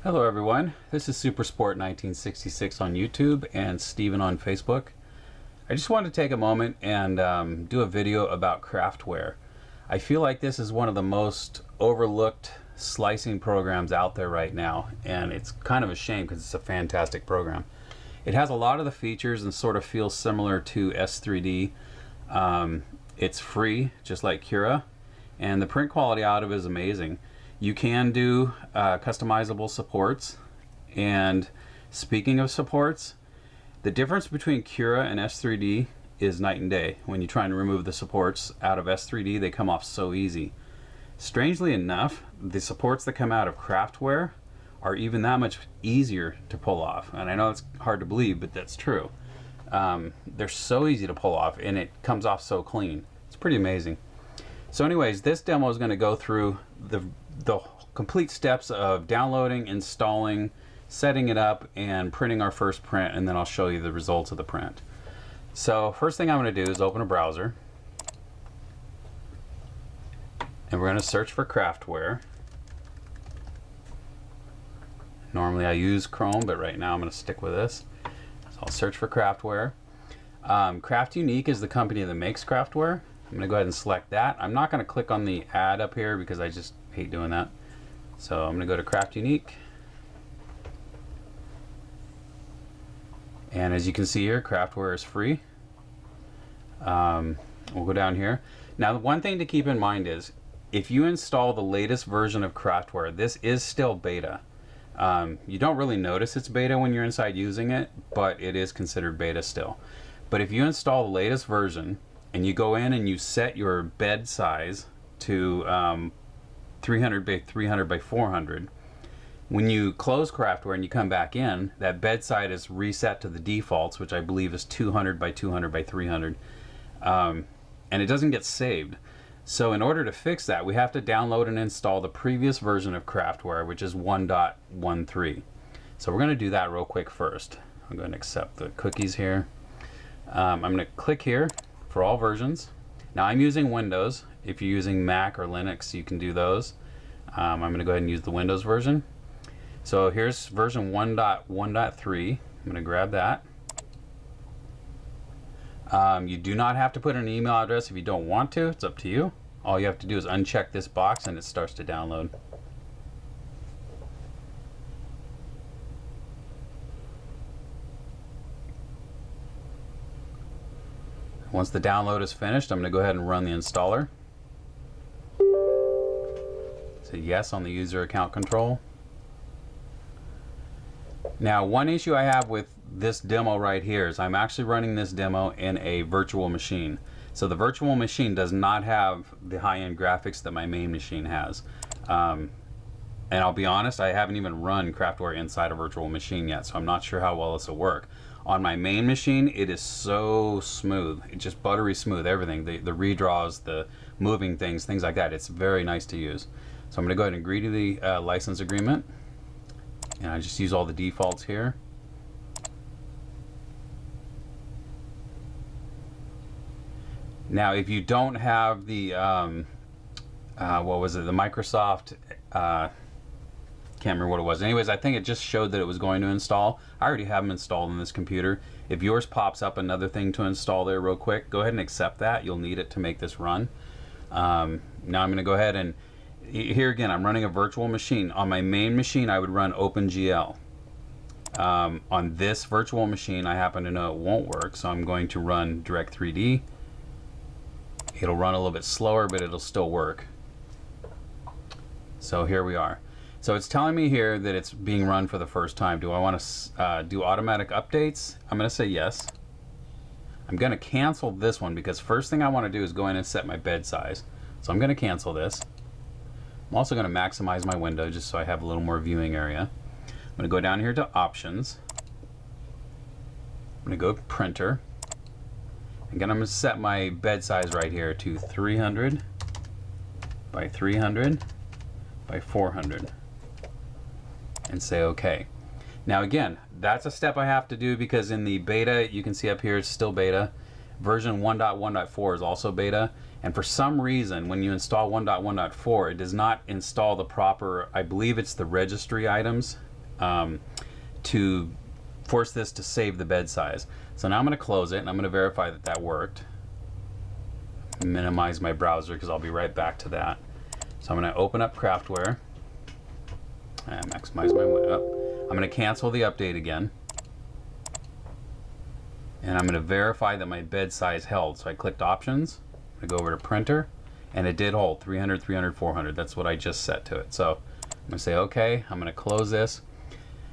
Hello everyone, this is Supersport1966 on YouTube and Steven on Facebook. I just wanted to take a moment and do a video about CraftWare. I feel like this is one of the most overlooked slicing programs out there right now, and it's kind of a shame because it's a fantastic program. It has a lot of the features and sort of feels similar to S3D. It's free, just like Cura, and the print quality out of it is amazing. You can do customizable supports, and speaking of supports, the difference between Cura and S3D is night and day. When you try and remove the supports out of S3D, they come off so easy. Strangely enough, the supports that come out of CraftWare are even that much easier to pull off, and I know it's hard to believe, but that's true. They're so easy to pull off, and it comes off so clean. It's pretty amazing. So anyways, this demo is going to go through the complete steps of downloading, installing, setting it up, and printing our first print, and then I'll show you the results of the print. So first thing I'm going to do is open a browser, and we're going to search for CraftWare. Normally I use Chrome, but right now I'm going to stick with this. So I'll search for CraftWare. Craft Unique is the company that makes CraftWare. I'm going to go ahead and select that. I'm not going to click on the ad up here because I just hate doing that. So I'm going to go to Craft Unique. And as you can see here, CraftWare is free. We'll go down here. Now, the one thing to keep in mind is if you install the latest version of CraftWare, this is still beta. You don't really notice it's beta when you're inside using it, but it is considered beta still. But if you install the latest version, and you go in and you set your bed size to 300 by 300 by 400, when you close CraftWare and you come back in, that bed size is reset to the defaults, which I believe is 200 by 200 by 300, and it doesn't get saved. So in order to fix that, we have to download and install the previous version of CraftWare, which is 1.13. So we're going to do that real quick first. I'm going to accept the cookies here. I'm going to click here for all versions. Now I'm using Windows. If you're using Mac or Linux, you can do those. I'm going to go ahead and use the Windows version. So here's version 1.1.3. I'm going to grab that. You do not have to put an email address if you don't want to. It's up to you. All you have to do is uncheck this box and it starts to download. Once the download is finished, I'm going to go ahead and run the installer. Say yes on the user account control. Now, one issue I have with this demo right here is I'm actually running this demo in a virtual machine. So the virtual machine does not have the high-end graphics that my main machine has. And I'll be honest, I haven't even run CraftWare inside a virtual machine yet, so I'm not sure how well this will work. On my main machine, it is so smooth. It's just buttery smooth, everything. The redraws, the moving things like that. It's very nice to use. So I'm going to go ahead and agree to the license agreement. And I just use all the defaults here. Now, if you don't have the, what was it, the Microsoft, can't remember what it was. Anyways, I think it just showed that it was going to install. I already have them installed on this computer. If yours pops up another thing to install there real quick, go ahead and accept that. You'll need it to make this run. Now I'm going to go ahead and, here again, I'm running a virtual machine. On my main machine, I would run OpenGL. On this virtual machine, I happen to know it won't work, so I'm going to run Direct3D. It'll run a little bit slower, but it'll still work. So here we are. So it's telling me here that it's being run for the first time. Do I want to do automatic updates? I'm going to say yes. I'm going to cancel this one because first thing I want to do is go in and set my bed size. So I'm going to cancel this. I'm also going to maximize my window just so I have a little more viewing area. I'm going to go down here to Options. I'm going to go Printer. Again, I'm going to set my bed size right here to 300 by 300 by 400. And say OK. Now again, that's a step I have to do because in the beta, you can see up here it's still beta. Version 1.1.4 is also beta, and for some reason when you install 1.1.4 it does not install the proper, I believe it's the registry items to force this to save the bed size. So now I'm going to close it, and I'm going to verify that that worked. Minimize my browser because I'll be right back to that. So I'm going to open up CraftWare and maximize my window. I'm going to cancel the update again, and I'm going to verify that my bed size held. So I clicked options, I'm going to go over to printer, and it did hold 300, 300, 400. That's what I just set to it. So I'm going to say okay. I'm going to close this.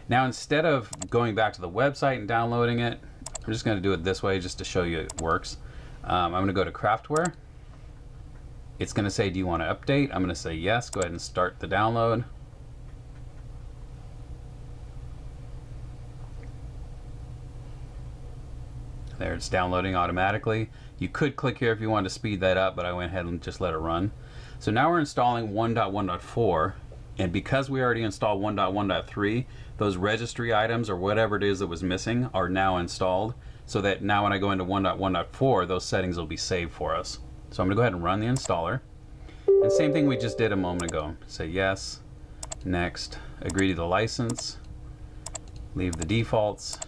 Now instead of going back to the website and downloading it, I'm just going to do it this way just to show you it works. I'm going to go to CraftWare. It's going to say, do you want to update? I'm going to say yes. Go ahead and start the download. There, it's downloading automatically. You could click here if you wanted to speed that up, but I went ahead and just let it run. So now we're installing 1.1.4, and because we already installed 1.1.3, those registry items or whatever it is that was missing are now installed, so that now when I go into 1.1.4, those settings will be saved for us. So I'm going to go ahead and run the installer. And same thing we just did a moment ago. Say yes, next, agree to the license, leave the defaults,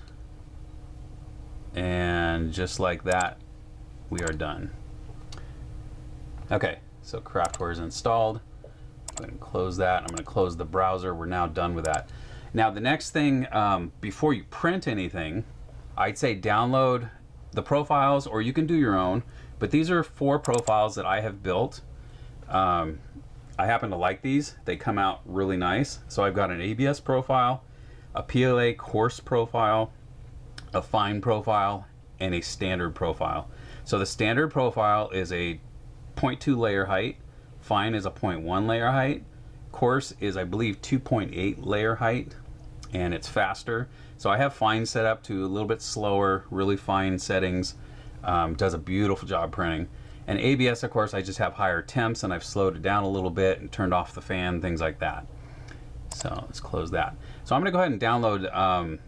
and just like that, we are done. Okay, so CraftWare is installed. Go ahead and close that. I'm going to close the browser. We're now done with that. Now the next thing, before you print anything, I'd say download the profiles, or you can do your own, but these are 4 profiles that I have built. I happen to like these. They come out really nice. So I've got an ABS profile, a PLA coarse profile, a fine profile, and a standard profile. So the standard profile is a 0.2 layer height, fine is a 0.1 layer height, coarse is I believe 2.8 layer height, and it's faster. So I have fine set up to a little bit slower, really fine settings. Does a beautiful job printing. And ABS, of course, I just have higher temps, and I've slowed it down a little bit and turned off the fan, things like that. So let's close that. So I'm going to go ahead and download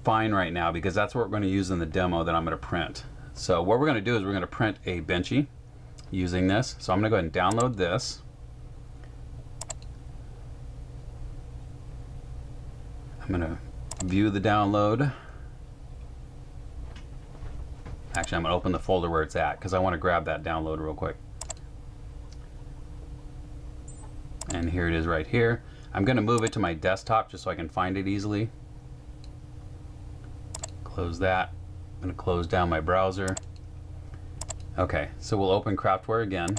fine right now, because that's what we're going to use in the demo that I'm going to print. So what we're going to do is we're going to print a benchy using this. So I'm going to go ahead and download this. I'm going to view the download. Actually, I'm going to open the folder where it's at because I want to grab that download real quick. And here it is right here. I'm going to move it to my desktop just so I can find it easily. Close that. I'm going to close down my browser. Okay, so we'll open CraftWare again.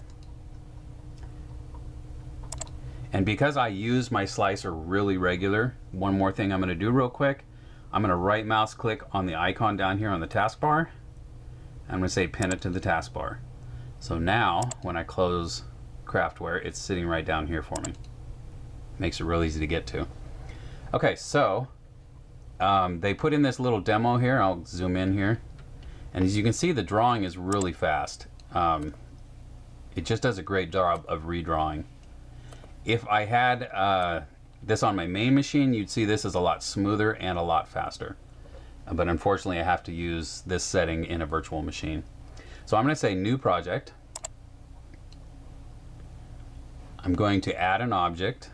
And because I use my slicer really regular, one more thing I'm going to do real quick. I'm going to right mouse click on the icon down here on the taskbar. I'm going to say pin it to the taskbar. So now when I close CraftWare, it's sitting right down here for me. Makes it real easy to get to. Okay, so they put in this little demo here. I'll zoom in here. And as you can see, the drawing is really fast. It just does a great job of redrawing. If I had this on my main machine, you'd see this is a lot smoother and a lot faster. But unfortunately, I have to use this setting in a virtual machine. So I'm going to say new project. I'm going to add an object.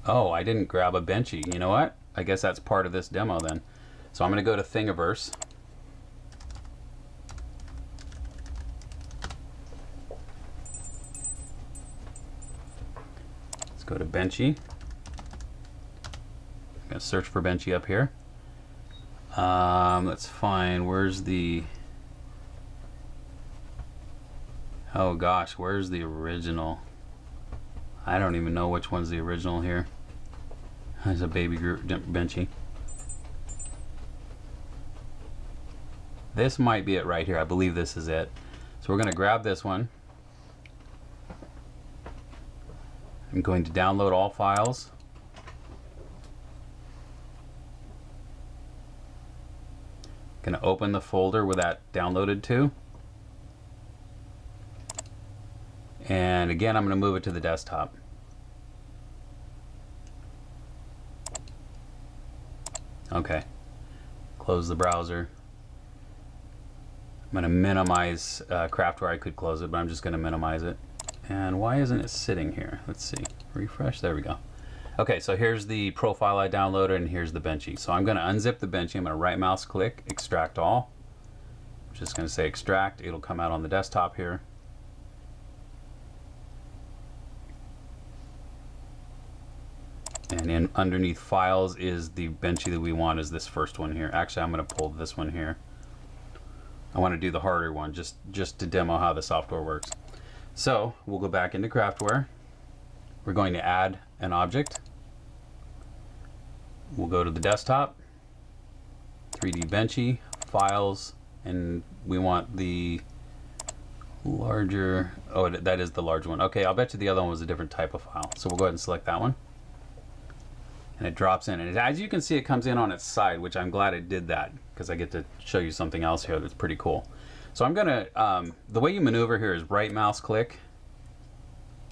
Oh, I didn't grab a benchy. You know what? I guess that's part of this demo then. So I'm going to go to Thingiverse. Let's go to benchy. I'm going to search for benchy up here. Let's find, where's the, oh gosh, where's the original? I don't even know which one's the original here. There's a baby group benchy. This might be it right here. I believe this is it. So we're going to grab this one. I'm going to download all files. Going to open the folder where that downloaded to. And again, I'm going to move it to the desktop. Okay. Close the browser. I'm going to minimize CraftWare. I could close it, but I'm just going to minimize it. And why isn't it sitting here? Let's see. refresh, there we go. Okay, so here's the profile I downloaded and here's the Benchy. So I'm going to unzip the Benchy. I'm going to right mouse click, extract all. I'm just going to say extract. It'll come out on the desktop here. And in underneath files is the Benchy that we want, is this first one here. Actually, I'm going to pull this one here. I want to do the harder one just to demo how the software works. So we'll go back into CraftWare. We're going to add an object. We'll go to the desktop, 3D Benchy, files, and we want the larger, oh, that is the large one. Okay, I'll bet you the other one was a different type of file. So we'll go ahead and select that one. And it drops in. And as you can see, it comes in on its side, which I'm glad it did that because I get to show you something else here that's pretty cool. So I'm gonna, the way you maneuver here is right mouse click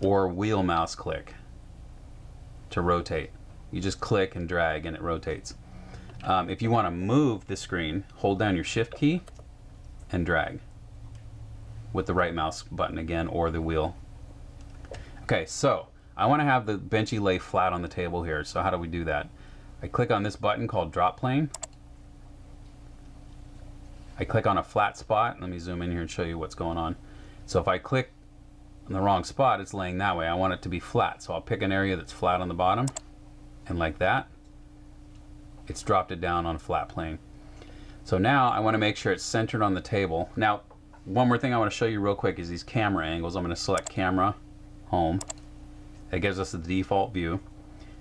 or wheel mouse click to rotate. You just click and drag and it rotates. If you want to move the screen, hold down your shift key and drag with the right mouse button again or the wheel. Okay, so I want to have the Benchy lay flat on the table here. So how do we do that? I click on this button called drop plane. I click on a flat spot. Let me zoom in here and show you what's going on. So if I click on the wrong spot, it's laying that way. I want it to be flat. So I'll pick an area that's flat on the bottom. And like that, it's dropped it down on a flat plane. So now I want to make sure it's centered on the table. Now, one more thing I want to show you real quick is these camera angles. I'm going to select camera, home. That gives us the default view.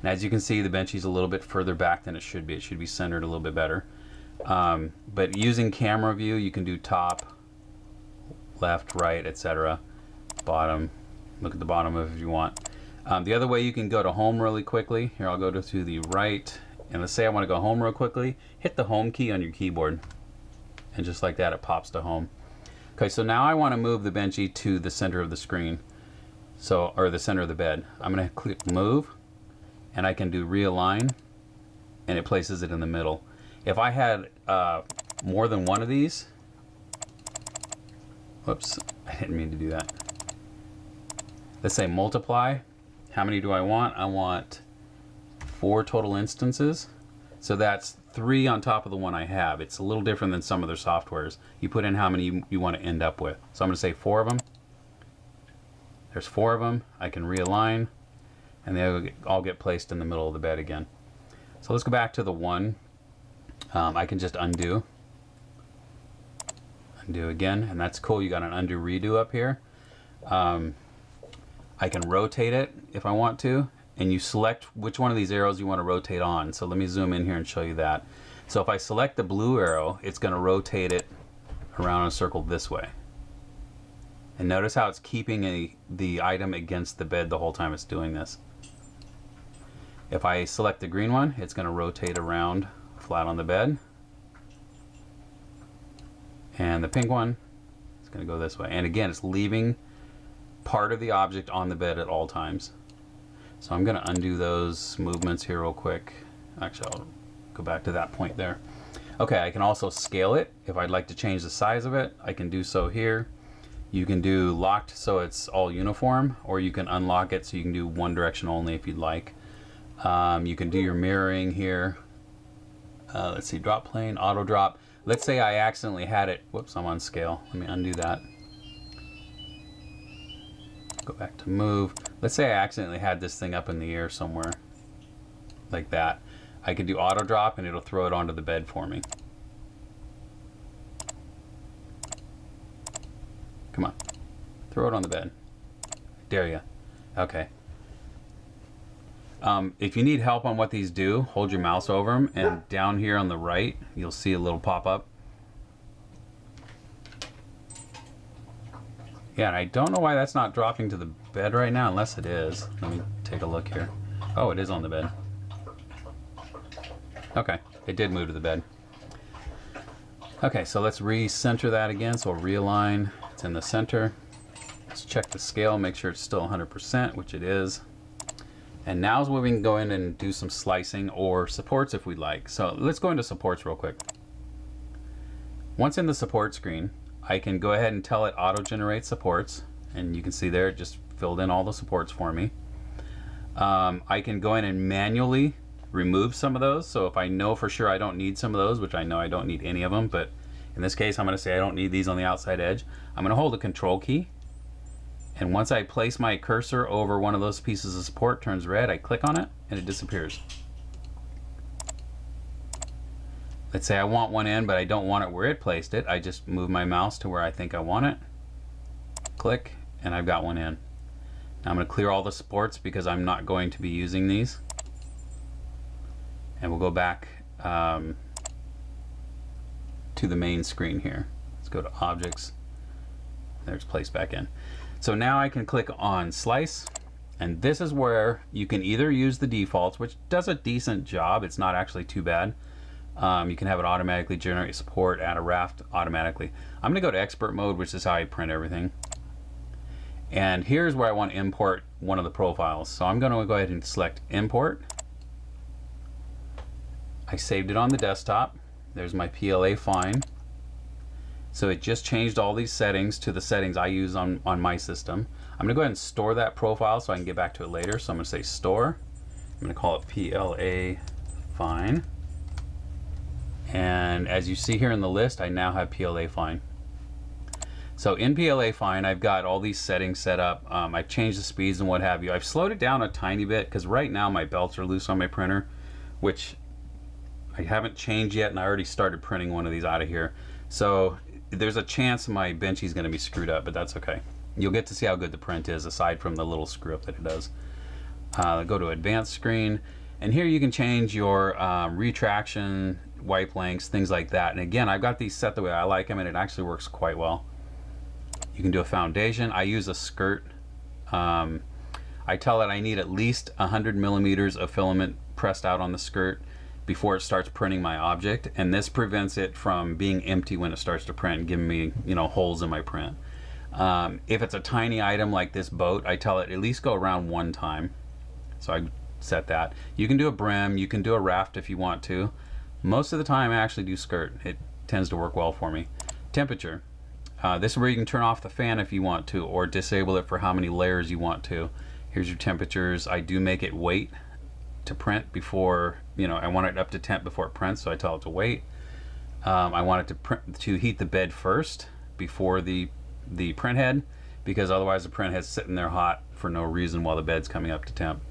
And as you can see, the Benchy's a little bit further back than it should be. It should be centered a little bit better. But using camera view, you can do top, left, right, etc. Bottom. Look at the bottom of it if you want. The other way you can go to home really quickly. Here, I'll go to the right. And let's say I want to go home real quickly. Hit the home key on your keyboard. And just like that, it pops to home. Okay, so now I want to move the Benchy to the center of the screen. So, or the center of the bed. I'm going to click move. And I can do realign. And it places it in the middle. If I had more than one of these. Whoops, I didn't mean to do that. Let's say multiply. How many do I want? I want 4 total instances. So that's 3 on top of the one I have. It's a little different than some other softwares. You put in how many you want to end up with. So I'm going to say 4 of them. There's 4 of them. I can realign. And they all get placed in the middle of the bed again. So let's go back to the one. I can just undo. Undo again. And that's cool. You got an undo redo up here. I can rotate it if I want to, and you select which one of these arrows you want to rotate on. So let me zoom in here and show you that. So if I select the blue arrow, it's going to rotate it around a circle this way. And notice how it's keeping the item against the bed the whole time it's doing this. If I select the green one, it's going to rotate around flat on the bed. And the pink one is going to go this way. And again, it's leaving part of the object on the bed at all times. So I'm going to undo those movements here real quick. Actually, I'll go back to that point there. Okay, I can also scale it. If I'd like to change the size of it, I can do so here. You can do locked so it's all uniform, or you can unlock it so you can do one direction only if you'd like. You can do your mirroring here. Let's see, drop plane, auto drop. Let's say I accidentally had it. Whoops, I'm on scale. Let me undo that. Go back to move. Let's say I accidentally had this thing up in the air somewhere. Like that. I could do auto drop and it'll throw it onto the bed for me. Come on. Throw it on the bed. Dare ya. Okay. If you need help on what these do, hold your mouse over them, and down here on the right, you'll see a little pop-up. Yeah, and I don't know why that's not dropping to the bed right now, unless it is. Let me take a look here. Oh, it is on the bed. Okay, it did move to the bed. Okay, so let's recenter that again. So we'll realign. It's in the center. Let's check the scale, make sure it's still 100%, which it is. And now is where we can go in and do some slicing or supports if we'd like. So let's go into supports real quick. Once in the support screen, I can go ahead and tell it auto-generate supports. And you can see there it just filled in all the supports for me. I can go in and manually remove some of those. So if I know for sure I don't need some of those, which I know I don't need any of them, but in this case I'm going to say I don't need these on the outside edge, I'm going to hold the control key, and once I place my cursor over one of those pieces of support, turns red, I click on it and it disappears. Let's say I want one in, but I don't want it where it placed it. I just move my mouse to where I think I want it, click, and I've got one in. Now I'm going to clear all the supports because I'm not going to be using these. And we'll go back to the main screen here. Let's go to Objects. There's Place Back In. So now I can click on Slice, and this is where you can either use the defaults, which does a decent job. It's not actually too bad. You can have it automatically generate support, add a raft automatically. I'm going to go to Expert Mode, which is how I print everything. And here's where I want to import one of the profiles. So I'm going to go ahead and select Import. I saved it on the desktop. There's my PLA fine. So it just changed all these settings to the settings I use on my system. I'm going to go ahead and store that profile so I can get back to it later. So I'm going to say Store. I'm going to call it PLA fine. And as you see here in the list, I now have PLA fine. So in PLA fine, I've got all these settings set up. I've changed the speeds and what have you. I've slowed it down a tiny bit because right now my belts are loose on my printer, which I haven't changed yet, and I already started printing one of these out of here. So there's a chance my benchy is going to be screwed up, but that's okay. You'll get to see how good the print is aside from the little screw up that it does. Go to Advanced Screen, and here you can change your retraction, wipe lengths, things like that. And again, I've got these set the way I like them, and it actually works quite well. You can do a foundation. I use a skirt. I tell it I need at least 100 millimeters of filament pressed out on the skirt before it starts printing my object, and this prevents it from being empty when it starts to print and giving me, you know, holes in my print. If it's a tiny item like this boat, I tell it at least go around one time. So I set that. You can do a brim, you can do a raft if you want to. Most of the time I actually do skirt. It tends to work well for me. Temperature. This is where you can turn off the fan if you want to, or disable it for how many layers you want to. Here's your temperatures. I do make it wait to print before, you know, I want it up to temp before it prints, so I tell it to wait. I want it to heat the bed first before the print head, because otherwise the print head's sitting there hot for no reason while the bed's coming up to temp.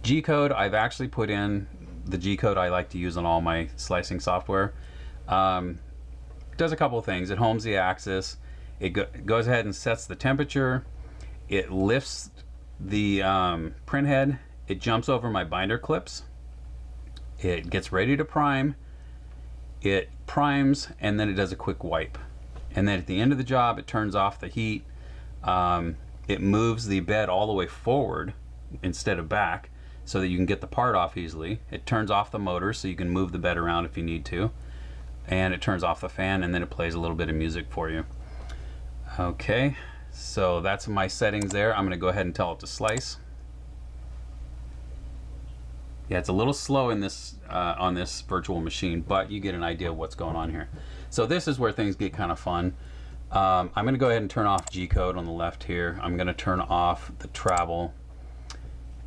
G-code, I've actually put in the G-code I like to use on all my slicing software. Does a couple of things. It homes the axis. It goes ahead and sets the temperature. It lifts the print head. It jumps over my binder clips. It gets ready to prime. It primes, and then it does a quick wipe. And then at the end of the job, it turns off the heat. It moves the bed all the way forward instead of back so that you can get the part off easily. It turns off the motor so you can move the bed around if you need to. And it turns off the fan, and then it plays a little bit of music for you. Okay, so that's my settings there. I'm going to go ahead and tell it to slice. Yeah, it's a little slow in this on this virtual machine, but you get an idea of what's going on here. So this is where things get kind of fun. I'm going to go ahead and turn off G-code on the left here. I'm going to turn off the travel,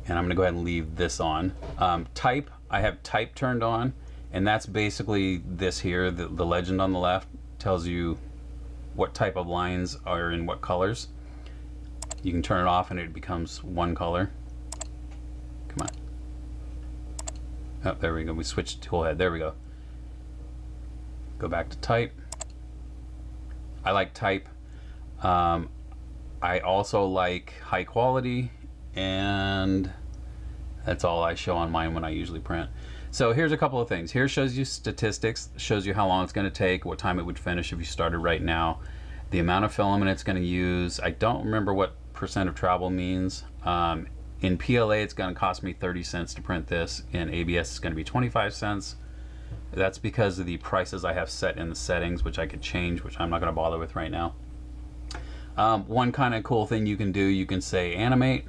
and I'm going to go ahead and leave this on. Type, I have type turned on, and that's basically this here. The legend on the left tells you what type of lines are in what colors. You can turn it off and it becomes one color. Come on. Oh, there we go. We switched to tool head. There we go. Go back to type. I like type. I also like high quality, and that's all I show on mine when I usually print. So here's a couple of things. Here shows you statistics, shows you how long it's going to take, what time it would finish if you started right now, the amount of filament it's going to use. I don't remember what percent of travel means. In PLA, it's going to cost me 30 cents to print this. In ABS, it's going to be 25 cents. That's because of the prices I have set in the settings, which I could change, which I'm not going to bother with right now. One kind of cool thing you can do, you can say animate.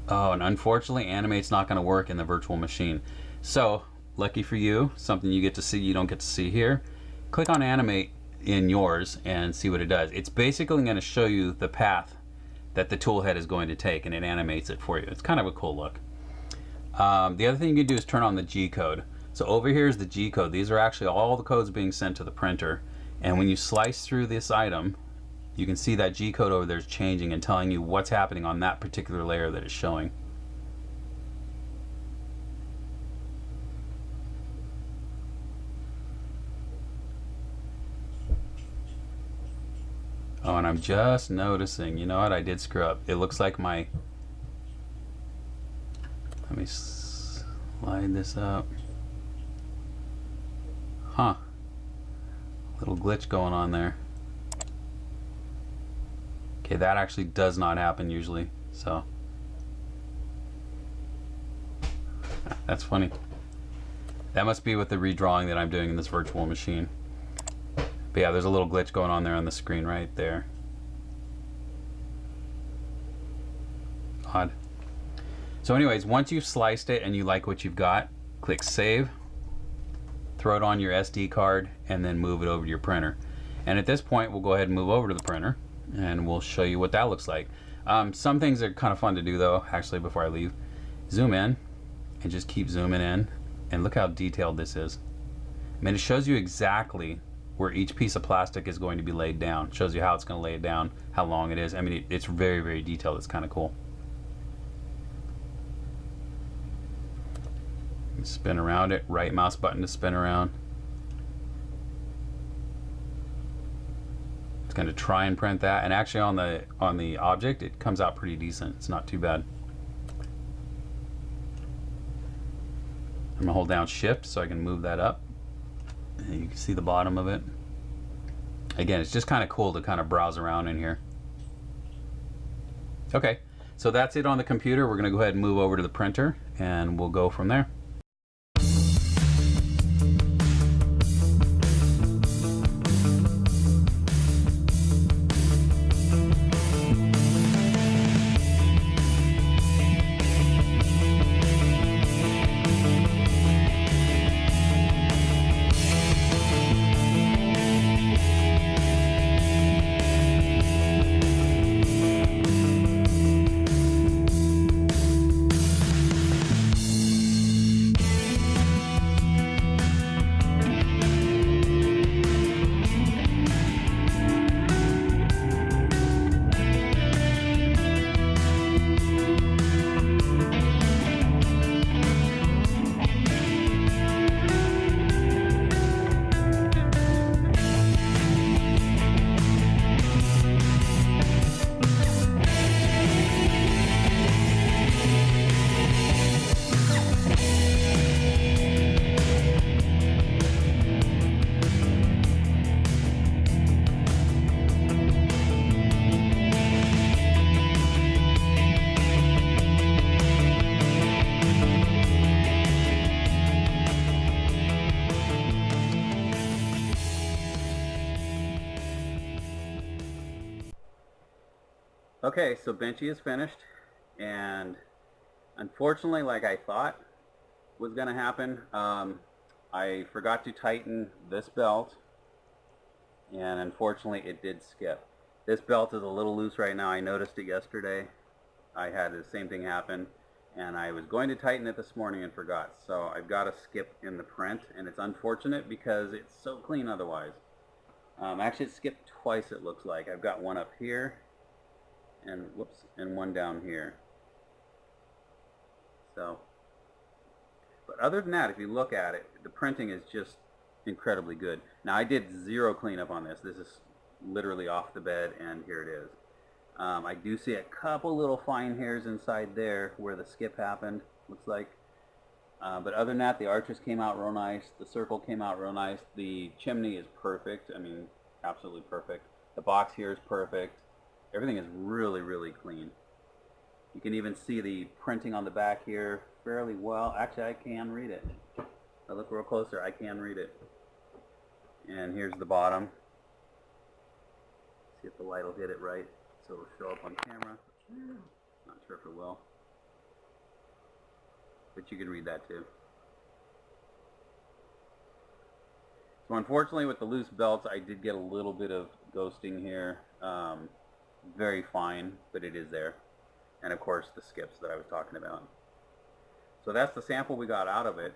Oh, and unfortunately, animate's not going to work in the virtual machine. So, lucky for you, something you get to see you don't get to see here. Click on animate in yours and see what it does. It's basically going to show you the path that the tool head is going to take, and it animates it for you. It's kind of a cool look. The other thing you can do is turn on the G code. So over here is the G code. These are actually all the codes being sent to the printer, and when you slice through this item, you can see that G code over there is changing and telling you what's happening on that particular layer that it's showing. Oh, and I'm just noticing, you know what, I did screw up. It looks like my, let me slide this up. Huh. Little glitch going on there. Okay, that actually does not happen usually, so. That's funny. That must be with the redrawing that I'm doing in this virtual machine. But yeah, there's a little glitch going on there on the screen right there. Odd. So anyways, once you've sliced it and you like what you've got, click Save, throw it on your SD card, and then move it over to your printer. And at this point, we'll go ahead and move over to the printer, and we'll show you what that looks like. Some things are kind of fun to do though, actually, before I leave. Zoom in, and just keep zooming in, and look how detailed this is. I mean, it shows you exactly where each piece of plastic is going to be laid down. It shows you how it's going to lay it down, how long it is. I mean, it's very, very detailed. It's kind of cool. Spin around it, right mouse button to spin around. It's going to try and print that, and actually on the object, it comes out pretty decent. It's not too bad. I'm going to hold down Shift so I can move that up. And you can see the bottom of it. Again, it's just kind of cool to kind of browse around in here. Okay, so that's it on the computer. We're going to go ahead and move over to the printer, and we'll go from there. Okay, so Benchy is finished, and unfortunately, like I thought was going to happen, I forgot to tighten this belt, and unfortunately it did skip. This belt is a little loose right now. I noticed it yesterday. I had the same thing happen, and I was going to tighten it this morning and forgot. So I've got a skip in the print, and it's unfortunate because it's so clean otherwise. Actually, it skipped twice, it looks like. I've got one up here, and whoops, and one down here. So, but other than that, if you look at it, the printing is just incredibly good. Now, I did zero cleanup on this. This is literally off the bed, and here it is. I do see a couple little fine hairs inside there where the skip happened, looks like. But other than that, the arches came out real nice. The circle came out real nice. The chimney is perfect. I mean, absolutely perfect. The box here is perfect. Everything is really, really clean. You can even see the printing on the back here fairly well. Actually, I can read it. If I look real closer, I can read it. And here's the bottom. See if the light will hit it right, so it'll show up on camera. Not sure if it will, but you can read that too. So unfortunately, with the loose belts, I did get a little bit of ghosting here. very fine, but it is there. And of course the skips that I was talking about. So that's the sample we got out of it.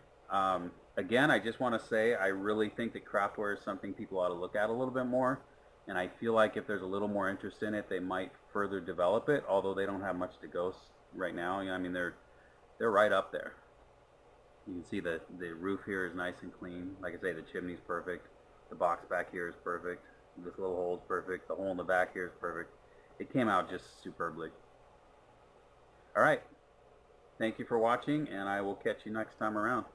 Again, I just want to say I really think that CraftWare is something people ought to look at a little bit more, and I feel like if there's a little more interest in it, they might further develop it, although they don't have much to go right now. I mean, they're right up there. You can see the roof here is nice and clean. Like I say, the chimney's perfect. The box back here is perfect. This little hole is perfect. The hole in the back here is perfect. It came out just superbly. All right. Thank you for watching, and I will catch you next time around.